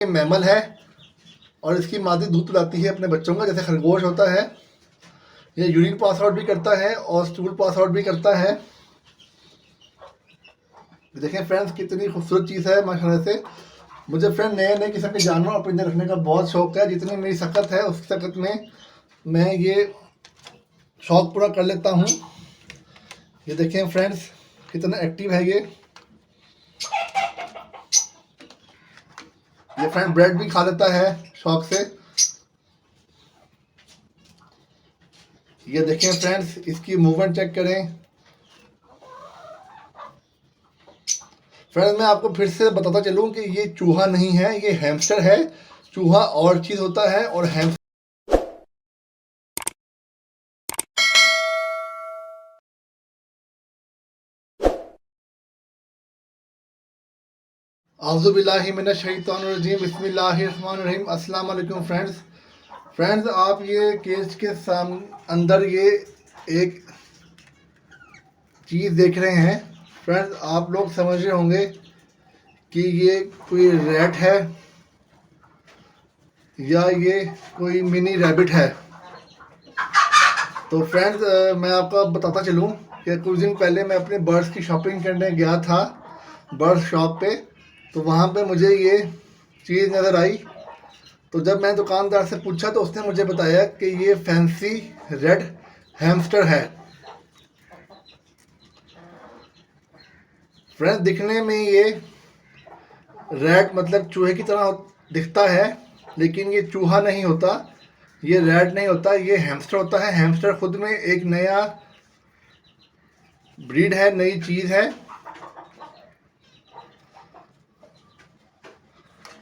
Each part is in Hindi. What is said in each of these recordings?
ये मैमल है और इसकी मादी दूध पिलाती है अपने बच्चों का, जैसे खरगोश होता है। ये यूरिन पास आउट भी करता है और स्टूल पास आउट भी करता है। देखें फ्रेंड्स, कितनी खूबसूरत चीज़ है माशाल्लाह से। मुझे फ्रेंड नए नए किस्म के जानवर और परिंदे रखने का बहुत शौक है। जितनी मेरी सकत है उस सकत में मैं ये शौक पूरा कर लेता हूँ। ये देखें फ्रेंड्स, कितना एक्टिव है ये फ्रेंड ब्रेड भी खा लेता है शौक से। ये देखें फ्रेंड्स, इसकी मूवमेंट चेक करें। फ्रेंड्स, मैं आपको फिर से बताता चलूं कि ये चूहा नहीं है, ये हैमस्टर है। चूहा और चीज़ होता है और हैमस्टर आज़ुबिल्लाहि मिनश शैतानिर रजीम, बिस्मिल्लाहिर्रहमानिर्रहीम। अस्सलाम वालेकुम फ्रेंड्स, आप ये केज के अंदर ये एक चीज़ देख रहे हैं। फ्रेंड्स, आप लोग समझ रहे होंगे कि ये कोई रैट है या ये कोई मिनी रैबिट है। तो फ्रेंड्स, मैं आपको बताता चलूँ कि कुछ दिन पहले मैं अपने बर्ड्स की शॉपिंग करने गया था बर्ड्स शॉप पे। तो वहाँ पे मुझे ये चीज़ नज़र आई। तो जब मैं दुकानदार से पूछा तो उसने मुझे बताया कि ये फैंसी रेड हैमस्टर है। फ्रेंड्स, दिखने में ये रैट मतलब चूहे की तरह दिखता है, लेकिन ये चूहा नहीं होता, ये रैट नहीं होता, ये हैमस्टर होता है। हैमस्टर खुद में एक नया ब्रीड है, नई चीज़ है।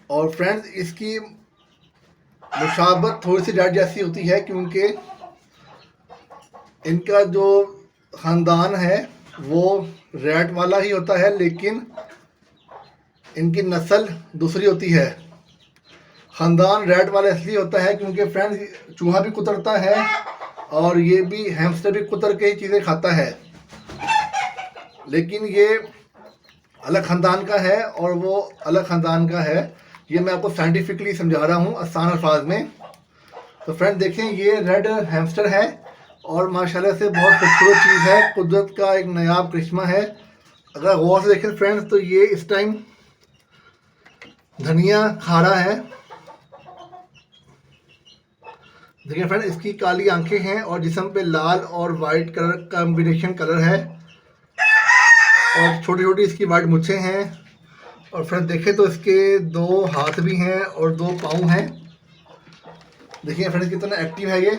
और फ्रेंड्स, इसकी मुशाबत थोड़ी सी रैट जैसी होती है, क्योंकि इनका जो ख़ानदान है वो रैट वाला ही होता है, लेकिन इनकी नस्ल दूसरी होती है। ख़ानदान रैट वाला इसलिए होता है क्योंकि फ्रेंड्स, चूहा भी कुतरता है और ये भी हैमस्टर भी कुतर के ही चीज़ें खाता है, लेकिन ये अलग ख़ानदान का है और वो अलग ख़ानदान का है। ये मैं आपको साइंटिफिकली समझा रहा हूँ आसान अल्फाज में। तो फ्रेंड देखें, ये रेड हैमस्टर है और माशाल्लाह से बहुत खूबसूरत चीज़ है, कुदरत का एक नायाब करिश्मा है। अगर गौर से देखें फ्रेंड्स, तो ये इस टाइम धनिया खा रहा है। देखिए फ्रेंड, इसकी काली आंखें हैं और जिस्म पे लाल और वाइट कलर कॉम्बिनेशन कलर है और छोटी छोटी इसकी वाइट मुच्छें हैं। और फ्रेंड देखें तो इसके 2 हाथ भी हैं और 2 पाँव हैं। देखिए फ्रेंड्स, कितना एक्टिव है ये।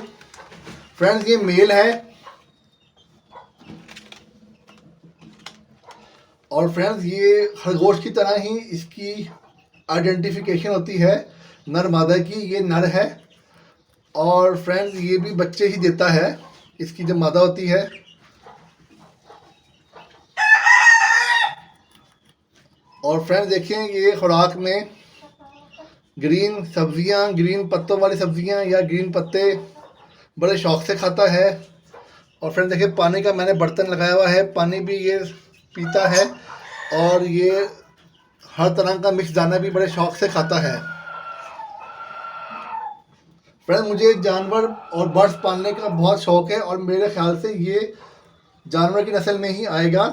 फ्रेंड्स, ये मेल है और फ्रेंड्स, ये खरगोश की तरह ही इसकी आइडेंटिफिकेशन होती है नर मादा की। ये नर है और फ्रेंड्स, ये भी बच्चे ही देता है, इसकी जब मादा होती है। और फ्रेंड्स देखिए, ये खुराक में ग्रीन सब्जियां, ग्रीन पत्तों वाली सब्जियां या ग्रीन पत्ते बड़े शौक से खाता है। और फ्रेंड्स देखिए, पानी का मैंने बर्तन लगाया हुआ है, पानी भी ये पीता है और ये हर तरह का मिक्स दाना भी बड़े शौक से खाता है। फ्रेंड्स, मुझे जानवर और बर्ड्स पालने का बहुत शौक है और मेरे ख्याल से ये जानवर की नस्ल में ही आएगा,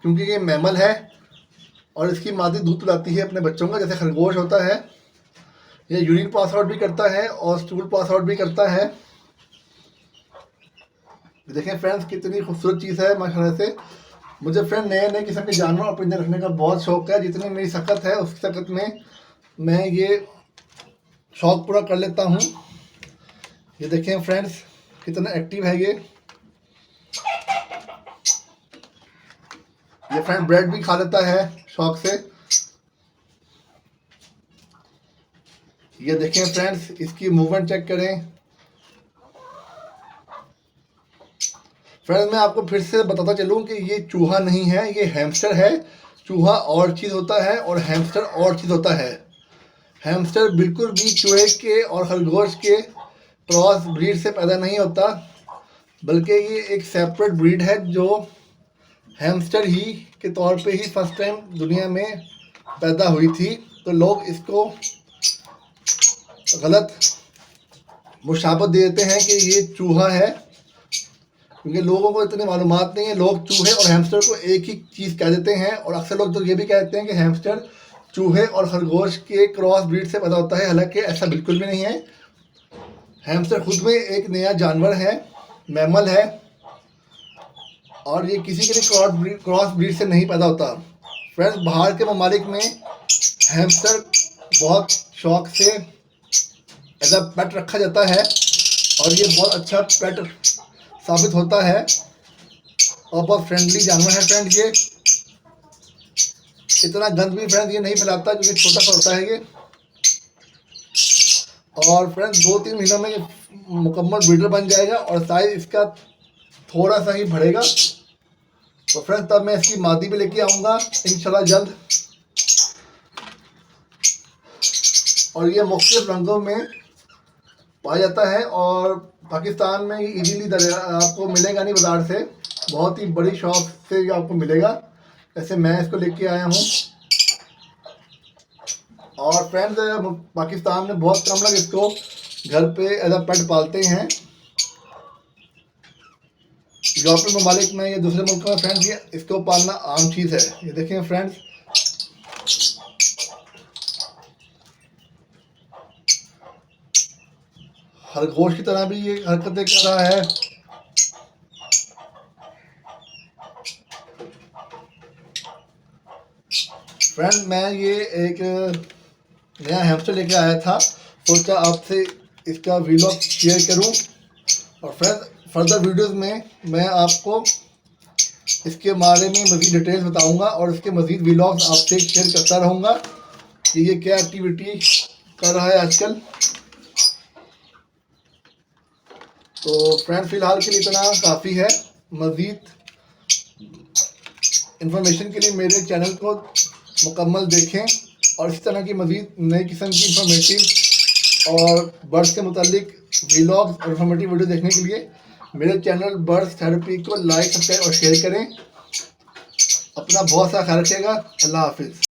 क्योंकि ये मैमल है और इसकी मादी दूध पिलाती है अपने बच्चों का, जैसे खरगोश होता है। ये यूरिन पास आउट भी करता है और स्टूल पास आउट भी करता है। देखें फ्रेंड्स, कितनी खूबसूरत चीज़ है माशाल्लाह से। मुझे फ्रेंड नए नए किस्म के जानवर और परिंदे रखने का बहुत शौक है। जितनी मेरी सकत है उस सकत में मैं ये शौक पूरा कर लेता हूँ। ये देखें फ्रेंड्स, कितना एक्टिव है ये फ्रेंड ब्रेड भी खा लेता है शौक से। ये देखें फ्रेंड्स, इसकी मूवमेंट चेक करें। फ्रेंड्स, मैं आपको फिर से बताता चलूं कि ये चूहा नहीं है, ये हैमस्टर है। चूहा और चीज़ होता है और हैमस्टर और चीज़ होता है। हैमस्टर बिल्कुल भी चूहे के और खरगोश के क्रॉस ब्रीड से पैदा नहीं होता, बल्कि ये एक सेपरेट ब्रीड है जो हैमस्टर ही के तौर पे ही फर्स्ट टाइम दुनिया में पैदा हुई थी। तो लोग इसको गलत मुशाबत दे देते हैं कि ये चूहा है, क्योंकि लोगों को इतनी मालूमात नहीं है। लोग चूहे और हैमस्टर को एक ही चीज़ कह देते हैं, और अक्सर लोग तो ये भी कहते हैं कि हैमस्टर चूहे और खरगोश के क्रॉस ब्रीड से पैदा होता है, हालांकि ऐसा बिल्कुल भी नहीं है। हैमस्टर खुद में एक नया जानवर है, मैमल है, और ये किसी के लिए क्रॉस ब्रीड से नहीं पैदा होता। फ्रेंड्स, बाहर के ममालिक में हैमस्टर बहुत शौक से एज अ पेट रखा जाता है, और ये बहुत अच्छा पेट साबित होता है और बहुत फ्रेंडली जानवर है। फ्रेंड, ये इतना गंद भी फ्रेंड ये नहीं फैलाता, क्योंकि छोटा सा होता है ये। और फ्रेंड्स, 2-3 महीनों में ये मुकम्मल ब्रीडर बन जाएगा और साइज इसका थोड़ा सा ही बढ़ेगा। तो फ्रेंड्स, तब मैं इसकी मादी भी लेके आऊँगा इंशाल्लाह जल्द। और ये मुख्तलिफ रंगों में पाया जाता है, और पाकिस्तान में इजीली आपको मिलेगा नहीं बाज़ार से, बहुत ही बड़ी शॉप से ये आपको मिलेगा। जैसे मैं इसको लेके आया हूँ। और फ्रेंड्स, पाकिस्तान में बहुत कम लोग इसको घर पे एज अ पेट पालते हैं। यूरोपियन ममालिक में या दूसरे मुल्कों में फ्रेंड्स ये इसको पालना आम चीज़ है। ये देखें फ्रेंड्स, खरगोश की तरह भी ये हरकतें कर रहा है। फ्रेंड, मैं ये एक नया हैमस्टर लेके आया था, सोचा आपसे इसका वीलॉग शेयर करूं। और फ्रेंड, फर्दर वीडियोस में मैं आपको इसके बारे में मज़ीद डिटेल्स बताऊंगा, और इसके मज़ीद वीलॉग्स आपसे शेयर करता रहूँगा कि ये क्या एक्टिविटी कर रहा है आजकल। तो फ्रेंड, फ़िलहाल के लिए इतना काफ़ी है। मज़ीद इंफॉर्मेशन के लिए मेरे चैनल को मुकम्मल देखें, और इस तरह की मज़ीद नई किस्म की इंफॉर्मेटिव और बर्ड्स के मुतालिक वीलॉग्स और इंफॉर्मेटिव वीडियो देखने के लिए मेरे चैनल बर्ड्स थेरेपी को लाइक, सब्सक्राइब और शेयर करें। अपना बहुत सा ख्याल रखिएगा। अल्लाह हाफिज़।